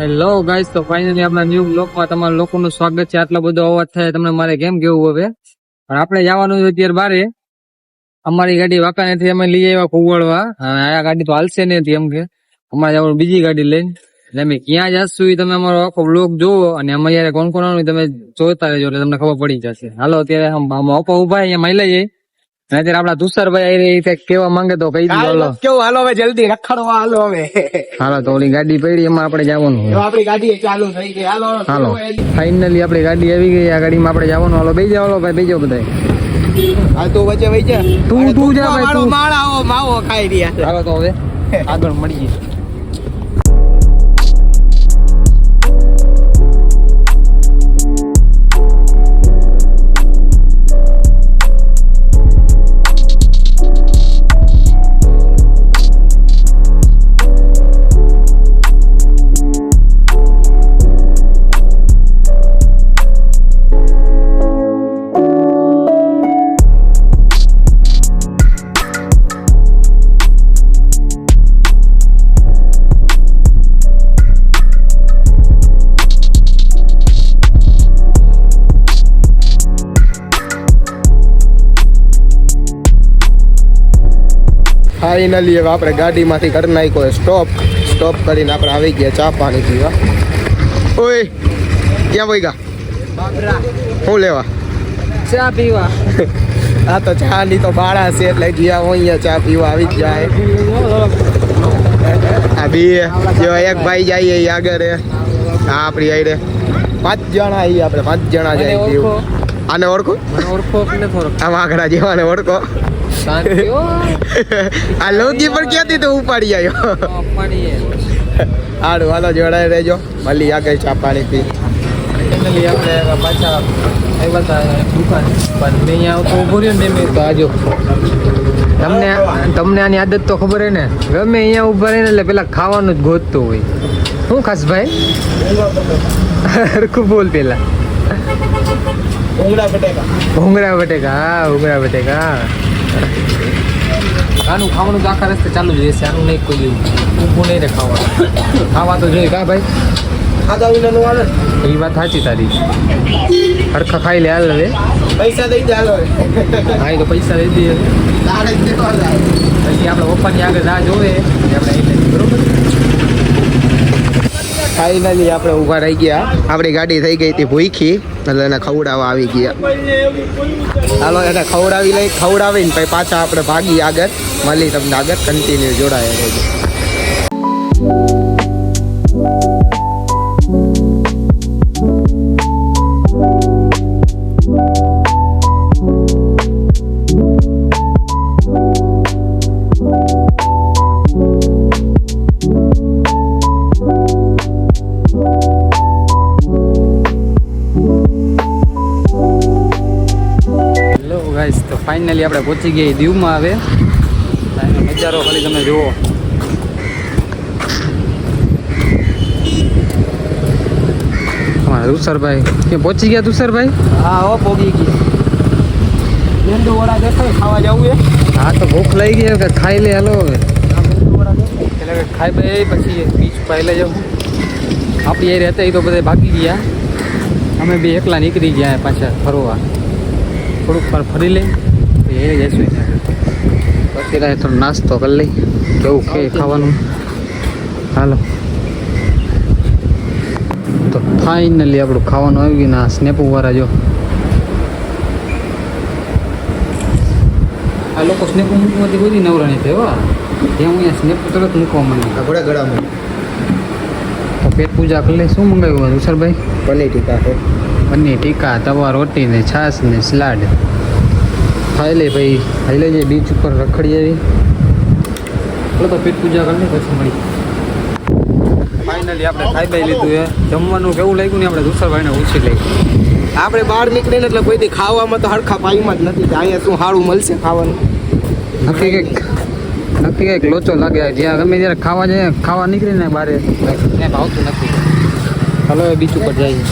Hello guys, તો finally આપણા new બ્લોગમાં તમારા લોકોનું સ્વાગત છે. આટલો બધો અવાજ થાય તમને મારે કેમ કેવું હવે, પણ આપણે જવાનું છે અત્યારે બારે. અમારી ગાડી વાંકાનેથી અમે લઈ આવ્યા કુવળવા. આ ગાડી તો હાલશે નથી, એમ કે અમારે જવાનું બીજી ગાડી લઈને. એટલે અમે ક્યાં જશું એ તમે અમારો આખો બ્લોગ જોવો, અને અમે યાર કોણ કોણ તમે જોતા રહેજો એટલે તમને ખબર પડી જશે. હાલો અત્યારે ઓપો ઉભા અહીંયા માઈ લઈએ. અત્યારે આપડા તુષારભાઈ કેવા માંગે તો કહી દીધો. કેવું હાલો હવે જલ્દી રખડવા હાલો હવે. હાલો તો ઓલી ગાડી પડી એમાં આપણે જવાનું. આપણી ગાડી ચાલુ થઈ ગઈ. હાલો ફાઇનલી આપણી ગાડી આવી ગઈ. આ ગાડીમાં આપણે જવાનું. હાલો બેસી જાવ ભાઈ, બેસી જાવ બધા. હા તો વચ્ચે વહી જા. તું જા ભાઈ, તું માળાઓ માવો ખાઈ રહ્યા. હાલો તો હવે આગળ મળીએ. ફાઇનલી હવે આપણે ગાડીમાંથી કરી નાખ્યો સ્ટોપ કરીને આપણે આવી ગયા ચા પાણી પીવા. ઓય ક્યાં વઈ ગયા? શું લેવા? ચા પીવા. આ તો ચા ની તો બાળા છે એટલે ગયા હોય અહીંયા ચા પીવા આવી જાય. આ બે જો એક ભાઈ જાય એ આગળ, હા આપણી આઈ રે 5 જણા આવી. આપણે 5 જણા જાય પીવું. આને ઓળખો? ઓળખો કે થોડો આ વાઘડા જેવાને ઓળખો? આ લોગી પણ ક્યાંથી તો ઉપાડી આવ્યો. હારું હાલો જોડાઈ રહેજો. મળી આગળ ચા પાણી પી. આપણે પાછા આવ્યા હતા દુકાન, પણ મેં અહીંયા તો ઉભો રહ્યો ને મેં તો આજો તમને આની આદત તો ખબર હે ને, ગમે અહીંયા ઉભા રહીને એટલે પેલા ખાવાનું જ ગોતતો હોય. શું ખાસ ભાઈ? હરખું બોલ પેલા. ભૂંગળા બટેકા. હા ભૂંગળા બટેકા. આનું ખાવાનું તો આખા રસ્તે ચાલુ જ રહેશે. આનું નહીં કોઈ ઊભું નહીં રે ખાવાનું. ખાવા તો જોઈએ કા ભાઈ? ખાધા વિનાનું હાલે. એ વાત સાચી તારી. હરખા ખાઈ લે હાલ હવે. પૈસા દઈ દે હાલો. હા તો પૈસા દઈ દઈએ. પછી આપણે પપ્પાની આગળ રાહ જોવે આપણે બરોબર. ફાઇનલી આપણે ઊભા રહી ગયા. આપણી ગાડી થઈ ગઈ હતી ભૂખી એટલે એને ખવડાવવા આવી ગયા. હાલો એને ખવડાવીને પછી પાછા આપણે ભાગી આગળ. મળી તમને આગળ કન્ટિન્યુ જોડાયા રહેજો. તો ફાઇનલી આપણે પહોંચી ગયા દીવમાં. હવે એનો નજારો ખાલી તમે જુઓ. અમારા તુષારભાઈ ક્યાં પહોંચી ગયા? તુષારભાઈ હા હો પહોંચી ગયા. મેંદુ વડા દેખાય ખાવા જવું છે. હા તો ભૂખ લઈ ગઈ કે ખાઈ લે. હાલો હવે એટલે ખાઈ ભાઈ પછી બીચ ઉપર લઈ જાઉં. આપણી એ રહેતા એ તો બધા ભાગી ગયા. અમે બી એકલા નીકળી ગયા પાછા ફરવા. થોડુંક વાર ફરી લઈ એ જઈશું. અત્યારે થોડો નાસ્તો કરી લઈ. કેવું કે ખાવાનું? હાલો તો ફાઇનલી આપણું ખાવાનું આવી ગયું. ના સ્નેપુ વાળા જો આ લોકો સ્નેપુ મૂકવાથી બધી નવરાણી થયો. ત્યાં હું અહીંયા સ્નેપુ તરત મૂકવા માંડી. ઘોડા ગળામાં તો પેટ પૂજા કરી લઈ. શું મંગાવ્યું તુષારભાઈ? પનીર ટીકા છે. પનીર ટીકા, તવા રોટી ને છાશ ને સલાડ. ખાઈ લે ભાઈ, ખાઈ લેજે. બીચ ઉપર રખડી આવી. તો પેટ પૂજા કરી લે પછી મળી. ફાઇનલી આપણે ખાઈ બાઈ લીધું છે. જમવાનું કેવું લાગ્યું ને આપણે તુષારભાઈને પૂછી લઈ. આપણે બહાર નીકળીને એટલે કોઈથી ખાવામાં તો હરખા પાઈમાં જ નથી. અહીંયા શું સારું મળશે ખાવાનું? નક્કી કંઈક લોચો લાગે. જ્યાં ગમે ત્યારે ખાવા નીકળીને બારે ને ભાવતું નથી. ચાલો બીચ ઉપર જઈએ.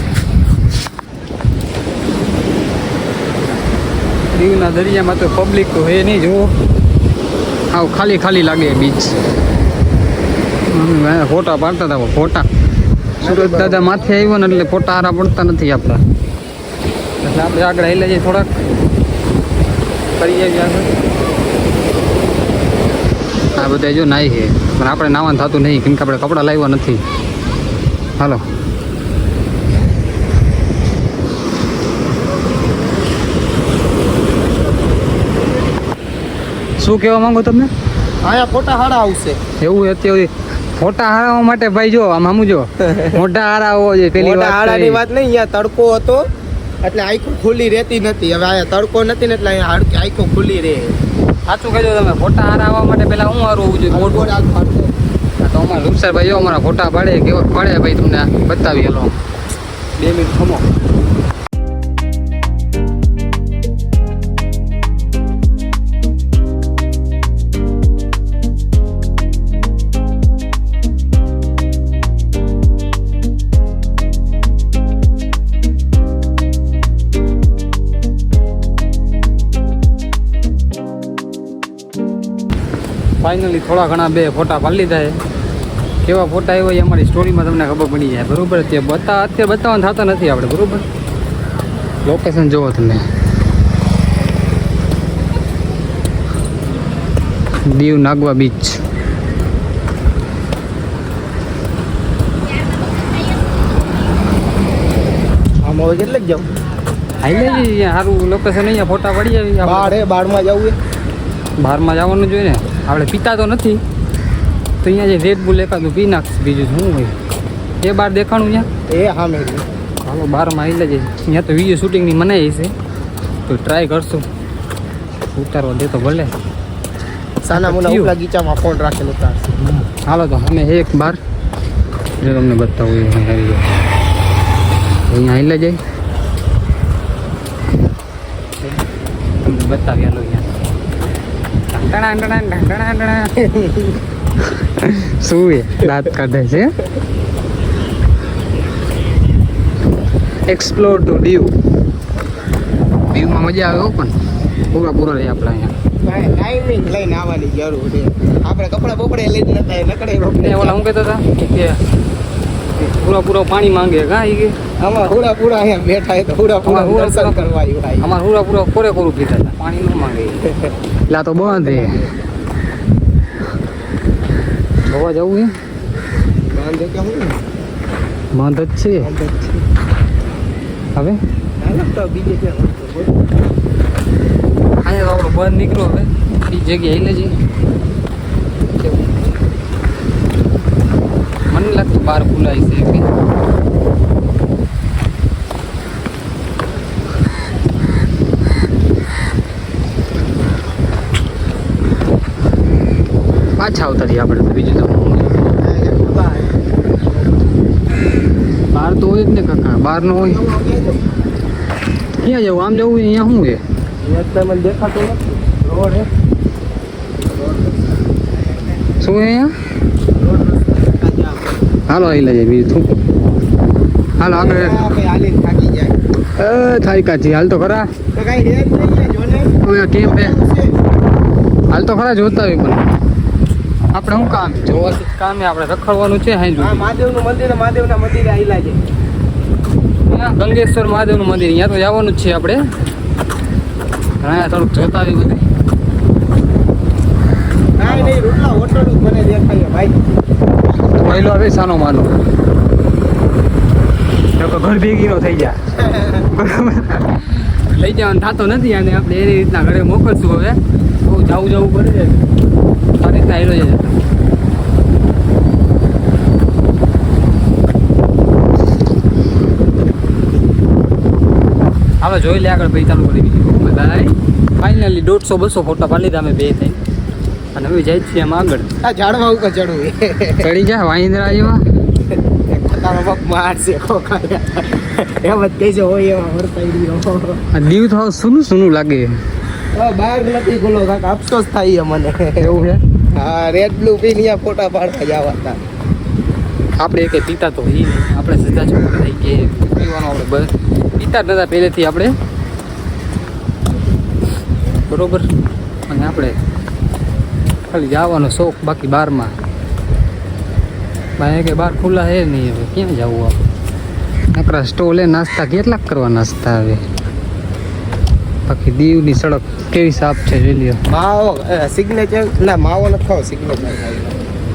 દીવના દરિયામાં તો પબ્લિક તો હે નહીં. જુઓ આવ ખાલી ખાલી લાગે બીચ. ફોટા પાડતા હતા ફોટા. સુરત દાદા માથે આવ્યો ને એટલે ફોટા હારા પડતા નથી આપણા, એટલે આપણે આગળ હાલ્યા જઈએ થોડાક કરી આવીએ આગળ. આ બધા જો નાઈ છે પણ આપણે નાવાનું થતું નહીં કેમ કે આપણે કપડાં લાવ્યા નથી. હાલો શું કહેવા માંગો તમને? અહીંયા ફોટા હારા આવશે. એવું અત્યારે ફોટા હારાવા માટે ભાઈ જો આમ સમજો મોટા હારા હોવો જોઈએ પેલી મોટા હારાની વાત. વાત નહીં, અહીંયા તડકો હતો એટલે આંખો ખુલ્લી રહેતી નથી. હવે અહીંયા તડકો નથી ને એટલે અહીંયા આંખો ખુલ્લી રહે. સાચું કહેજો તમે, ફોટા હારા આવવા માટે પેલા હું હારું હોવું જોઈએ? ગોળ આગ ફાટશે. તો અમારા રૂપસર ભાઈ જો અમારા ફોટા પાડે કેવો પાડે ભાઈ તમને બતાવી. Hello 2 minute થમો. ફાઇનલી થોડા ઘણા 2 ફોટા પાડી લીધા છે. કેવા ફોટા આવ્યા એ અમારી સ્ટોરીમાં તમને ખબર પડી જાય. બરોબર અત્યારે બતાવવાનું થતા નથી આપણે. બરોબર લોકેશન જોવો તમે, દીવ નાગવા બીચ. આમ હવે કેટલે જાવ? હાઈ અહીંયા સારું લોકેશન, અહીંયા ફોટા પડી આવી. બારમાં જવું બહારમાં જવાનું જોઈએ ને, આપણે પીતા તો નથી તો અહીંયા જે રેડ બુલ એકાદું પી નાખશે, બીજું શું હોય. એ બહાર દેખાણું ત્યાં એ હા મેં હાલો બહારમાં આવી જઈએ. અહીંયા તો વિડીયો શૂટિંગની મનાઈ છે તો ટ્રાય કરશું ઉતારવા દે તો ભલે. સાના મુના ઉપલા ગીચામાં ફોન રાખેલો ઉતારશે. હાલો તો અમે એક બાર જો તમને બતાવું અહીંયા આવી જાય તમને બતાવી. હાલો અહીંયા શું એ દાંત કાઢે છે. Explore to Diu. દીવમાં મજા આવે પણ પૂરા રહે આપણે અહીંયા. ટાઈમિંગ લઈને આવવાની જરૂર છે. આપણે કપડા બપડે લઈને નતા નકડે રોકડે. ઓલા હું કહેતો હતા કે પૂરા પાણી માંગે કા ઈ કે આમાં પૂરા અહીંયા બેઠા તો પૂરા દર્શન કરવા આવ્યા. અમાર પૂરા પૂરેપૂરું પીતા હતા, પાણી ન માંગે. એટલે તો બંધ હે. જોવા જવું હે? બાંધે કે હું બંધ જ છે હવે. તો બીજે ક્યાં અહીંયા તો આપણો બંધ નીકળ્યો. હવે એ જગ્યાએ લેજે. મને લાગતું બહાર ખુલાય છે કે પાછા આવતા રહીએ આપણે તો. બીજું તો બહાર તો હોય જ ને કાકા, બહાર ન હોય ક્યાં જવું? આમ જવું અહીંયા શું છે? મને દેખાતો નથી. રોડ હે શું છે અહીંયા? હાલો આવી લઈએ બીજું શું. હાલો આગળ. હાલીને થાકી જાય. થાય કાચી હાલ તો ખરા. તો કઈ રેત નહીં જોને. હવે કેમ બે હાલ તો ખરા જોતા હોય પણ આપણે શું કામ જોવાથી કામ આપણે રખડવાનું છે. હાઈ હા મહાદેવનું મંદિર, મહાદેવના મંદિરે આઈલા છે. ગંગેશ્વર મહાદેવનું મંદિર અહીંયા તો જવાનું જ છે આપણે. અહીંયા થોડુંક જોતા આવી બધું. કાંઈ નહીં, રોટલા હોટલ મને દેખાય ભાઈ. પહેલો હવે સાનો માનો ઘર ભેગી નો થઈ જાય. લઈ જવાનું થતો નથી અને આપણે એની રીતના ઘરે મોકલશું. હવે બહુ જવું પડે છે આ રીતના હેલો છે. હાલો જોઈ લે આગળ ભાઈ ચાલુ કરી બીજું બધા. ફાઇનલી 150-200 ફોટા પાડી લીધા અમે 2 થઈ અને હવે જાય છીએ એમ આગળ. આ ઝાડવા ઉપર ચડવું ચડી જાય વાંદરા જેવા. તારો બાપ મારશે ખોખાયા. એમ જ કહેજો હોય એવા વર્તાઈ રહ્યો. આ દીવ તો સૂનું લાગે. બહાર નથી ખુલ્લો કાકા, અફસોસ થાય મને. એવું છે. હા રેડ બ્લુ પીને અહીંયા ફોટા પાડવા જવા હતા. આપણે એક પીતા તો ઈ નહીં, આપણે સીધા છોકરા થઈ કે પીવાનું આપણે બસ પીતા જ નતા પહેલેથી આપણે. બરોબર. અને આપણે ખાલી જવાનો શોખ બાકી બારમાં ભાઈ કે બાર ખુલ્લા હે નહીં હવે ક્યાં જવું આપણે નકરા સ્ટોલે નાસ્તા કેટલાક કરવા નાસ્તા આવે બાકી દીવની સડક કેવી સાફ છે જોઈ લ્યો માવો સિગ્નેચર ના માવો નથી ખાવ સિગ્નેચર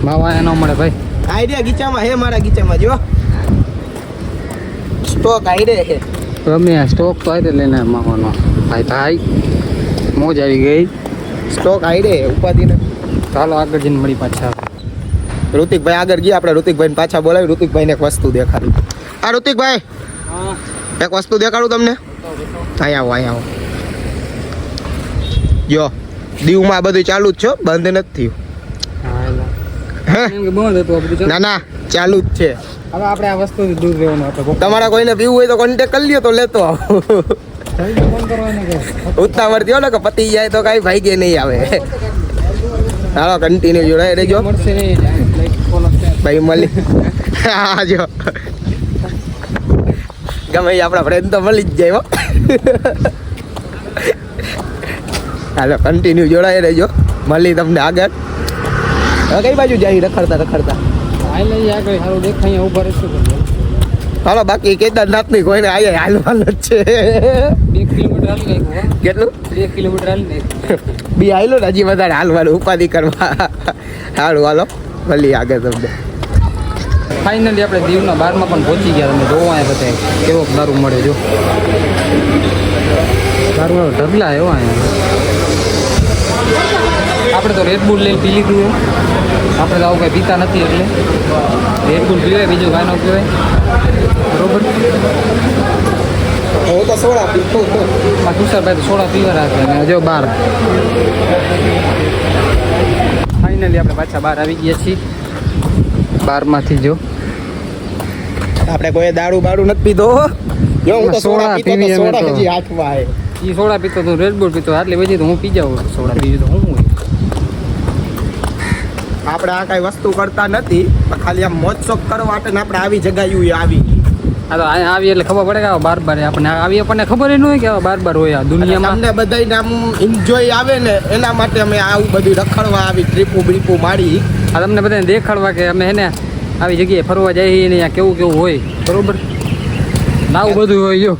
માવા ન મળે ભાઈ આઈડિયા ગીચામાં હે મારા ગીચામાં જો સ્ટોક આઈડિયા હે ગમે આ સ્ટોક તો આવી લઈને માવાનો ભાઈ મોજ આવી ગઈ સ્ટોક આઈડિયા ઉપાધિ ને ચાલો આગળ જઈને મળી પાછા ઋતિકભાઈ આગળ ગયા આપણે ઋતિકભાઈને પાછા બોલાવી ઋતિકભાઈને એક વસ્તુ દેખાડી આ ઋતિકભાઈ એક વસ્તુ દેખાડું તમને અહીંયા આવો જો દીવમાં આ બધું ચાલુ જ છો બંધ નથી થયું બંધ હતું ના ના ચાલુ જ છે હવે આપણે આ વસ્તુ દૂર રહેવાનું આપણે તમારા કોઈને પીવું હોય તો કોન્ટેક કરી લ્યો તો લેતો આવો ઉતાવળ થયો ને કે પતી જાય તો કાંઈ ભાઈ નહીં આવે ચાલો કન્ટિન્યુ જોડાઈ રહેજો ભાઈ મળી હા જો ગમે એ આપણા ફ્રેન્ડ તો મળી જ જાય હો હાલો કન્ટિન્યુ જોડાઈ રહેજો મળી તમને આગળ હવે કઈ બાજુ જાય રખડતા આગળ સારું દેખાય ઉભા રહેશું હાલો બાકી કેદારનાથની કોઈને આયા હાલવાનું જ છે 2 કિલોમીટર હાલી ગઈ કેટલું 2 કિલોમીટર હાલી ગઈ બી હાલો ને હજી વધારે હાલવાનું ઉપાધિ કરવા સારું હાલો ભલી આગળ તમને ફાઇનલી આપણે દીવના બારમાં પણ પહોંચી ગયા તમે જોવા આવ્યા બધા કેવો દારૂ મળે જો દારૂ ઢગલા એવો અહીંયા આપણે તો રેડબુલ લઈને પી લીધું આપણે તો આવું કંઈ પીતા નથી એટલે રેડબુલ પીવાય બીજું કાંઈ ન પીવાય બરોબર હું તો સોડા પીતો આ તુષારભાઈ તો સોડા પીવા રાખે અને જો બહાર ફાઇનલી આપણે પાછા બહાર આવી ગયા છીએ બારમાંથી જો આપણે કોઈ દારૂ બારૂ નથી પીધો જો હું તો સોડા પીતો તો સોડા હજી હાથમાં આવે એ સોડા પીતો તો રેડબુલ પીતો આટલી બધી તો હું પી જાઉં સોડા બીજું તો હું હોય આપણે આ કાંઈ વસ્તુ કરતા નથી પણ ખાલી આમ મોજ શોખ કરવા માટે ને આપણે આવી જગાયું આવી હા તો અહીંયા આવી એટલે ખબર પડે કે આવા બાર આપણે આવી આપણને ખબર ન હોય કે આવા બાર હોય આ દુનિયામાં અમને બધાને આમ એન્જોય આવે ને એના માટે અમે આવું બધું રખડવા આવી ટ્રીપો મારી આ તમને બધાને દેખાડવા કે અમે એને આવી જગ્યાએ ફરવા જઈએ ને અહીંયા કેવું કેવું હોય બરોબર આવું બધું હોય જો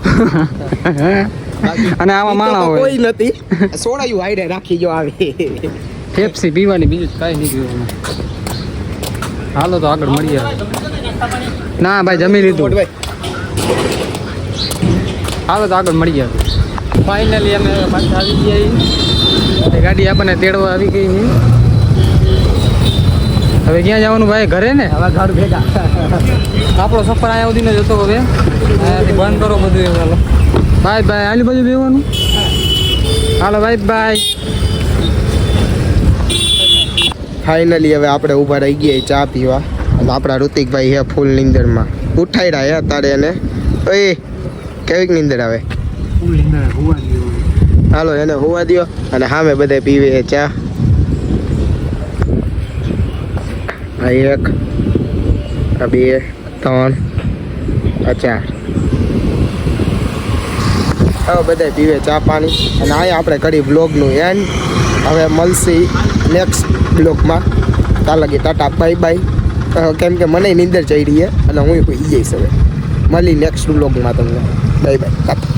અને આમાં માણા હોય કોઈ નથી સોડાયું હાઈડે રાખી જો આવી પેપ્સી પીવાની બીજું કાંઈ નહીં પીવાનું હાલો તો આગળ મળીએ ના ભાઈ જમી લીધું હાલો તો આગળ મળી ગયા ફાઇનલી અમે પાછા આવી ગયા ગાડી આપણને તેડવા આવી ગઈ છે હવે ક્યાં જવાનું ભાઈ ઘરે ને હવે ઘર ભેગા આપણો સફર અહીંયા સુધીનો જતો હવે અહીંયાથી બંધ કરો બધું એવું હાલો બાય બાય આલી બાજુ બેવાનું હાલો બાય ફાઇનલી હવે આપણે ઊભા રહી ગયા ચા પીવા અને આપણા ઋતિકભાઈ હે ફૂલ નીંદરમાં ઉઠાડ્યા હે તારે એને ઓય કેવીક નીંદર આવે હાલો એને હોવા દો અને સામે બધે પીવે ચા આ 1 આ 2 3 આ 4 હવે બધે પીવે ચા પાણી અને અહીંયા આપણે કરી બ્લોગનું એન્ડ હવે મળશી નેક્સ્ટ બ્લોગમાં ત્યાં લગી ટાટા બાય બાય કેમ કે મને નીંદર ચડી રહી અને હું જઈશ હવે મળી નેક્સ્ટ બ્લોગમાં તમને બાય બાય